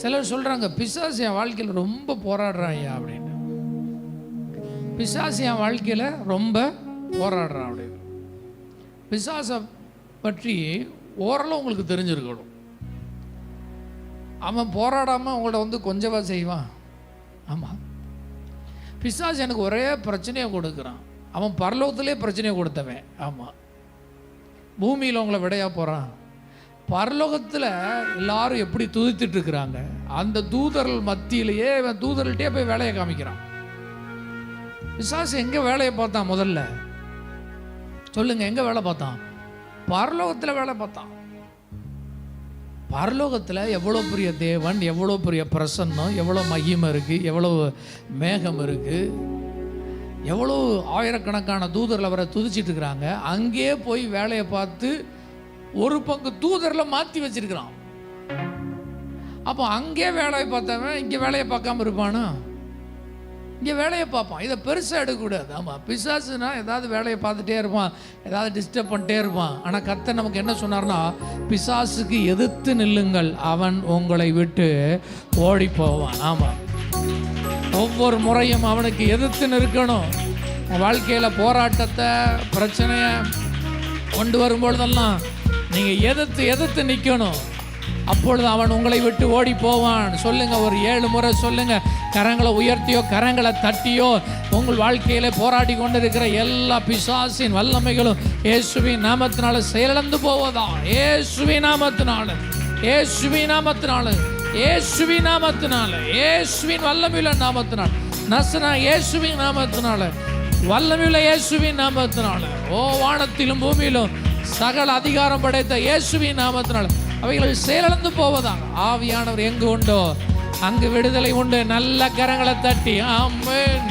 சிலர் சொல்கிறாங்க, பிசாசு என் வாழ்க்கையில் ரொம்ப போராடுறான் ஐயா அப்படின்னு. பிசாசு என் வாழ்க்கையில் ரொம்ப போராடுறான் அப்படின்னு. பிசாசை பற்றி ஓரளவு உங்களுக்கு தெரிஞ்சிருக்கணும். அவன் போராடாமல் அவங்கள்ட்ட வந்து கொஞ்சவா செய்வான். ஆமாம், பிசாசு எனக்கு ஒரே பிரச்சனையை கொடுக்குறான். அவன் பரலோகத்திலே பிரச்சனையை கொடுத்தவன். ஆமாம், பூமியில் உங்களை விடையா போகிறான். பரலோகத்தில் எல்லாரும் எப்படி துதித்துட்டு இருக்கிறாங்க, அந்த தூதர்கள் மத்தியிலேயே இவன் தூதர்கள்ட்டே போய் வேலையை காமிக்கிறான். பிசாசு எங்கே வேலையை பார்த்தான்? முதல்ல சொல்லுங்க, எங்கே வேலை பார்த்தான்? பரலோகத்தில் வேலை பார்த்தான். பரலோகத்தில் எவ்வளோ பெரிய தேவன், எவ்வளோ பெரிய பிரசன்னம், எவ்வளோ மகிமை இருக்குது, எவ்வளோ மேகம் இருக்குது, எவ்வளோ ஆயிரக்கணக்கான தூதர்கள் அவரை துதிச்சிட்டு இருக்கிறாங்க. அங்கேயே போய் வேலையை பார்த்து ஒரு பங்கு தூதரில் மாற்றி வச்சிருக்கிறான். அப்போ அங்கே வேலையை பார்த்தவன் இங்கே வேலையை பார்க்காம இருப்பானா? இங்கே வேலையை பார்ப்பான். இதை பெருசாக எடுக்கக்கூடாது. ஆமாம், பிசாசுனா ஏதாவது வேலையை பார்த்துட்டே இருப்பான், ஏதாவது டிஸ்டர்ப் பண்ணிட்டே இருப்பான். ஆனால் கர்த்தர் நமக்கு என்ன சொன்னார்னா, பிசாசுக்கு எதிர்த்து நில்லுங்கள், அவன் உங்களை விட்டு ஓடி போவான். ஆமாம், ஒவ்வொரு முறையும் அவனுக்கு எதிர்த்து நிற்கணும். வாழ்க்கையில் போராட்டத்தை பிரச்சனையை கொண்டு வரும்பொழுதெல்லாம் நீங்கள் எதிர்த்து நிற்கணும். அப்பொழுது அவன் உங்களை விட்டு ஓடி போவான். சொல்லுங்க, ஒரு 7 முறை சொல்லுங்க. கரங்களை உயர்த்தியோ கரங்களை தட்டியோ உங்கள் வாழ்க்கையில போராடி கொண்டு இருக்கிற எல்லா பிசாசின் வல்லமைகளும் இயேசுவின் நாமத்தினால செயலிழந்து போவதா. இயேசுவின் நாமத்தினால, இயேசுவின் நாமத்தினால, இயேசுவின் நாமத்தினால, இயேசுவின் வல்லமையுள்ள நாமத்தினால, நசனா இயேசுவின் நாமத்தினால, வல்லமையுள்ள இயேசுவின் நாமத்தினால, ஓ வானத்திலும் பூமியிலும் சகல அதிகாரம் படைத்த இயேசுவின் நாமத்தினால அவைகள் செயலிழந்து போவதாக. ஆவியானவர் எங்கு உண்டோ அங்கு விடுதலை உண்டு. நல்ல கரங்களை தட்டி ஆமென்.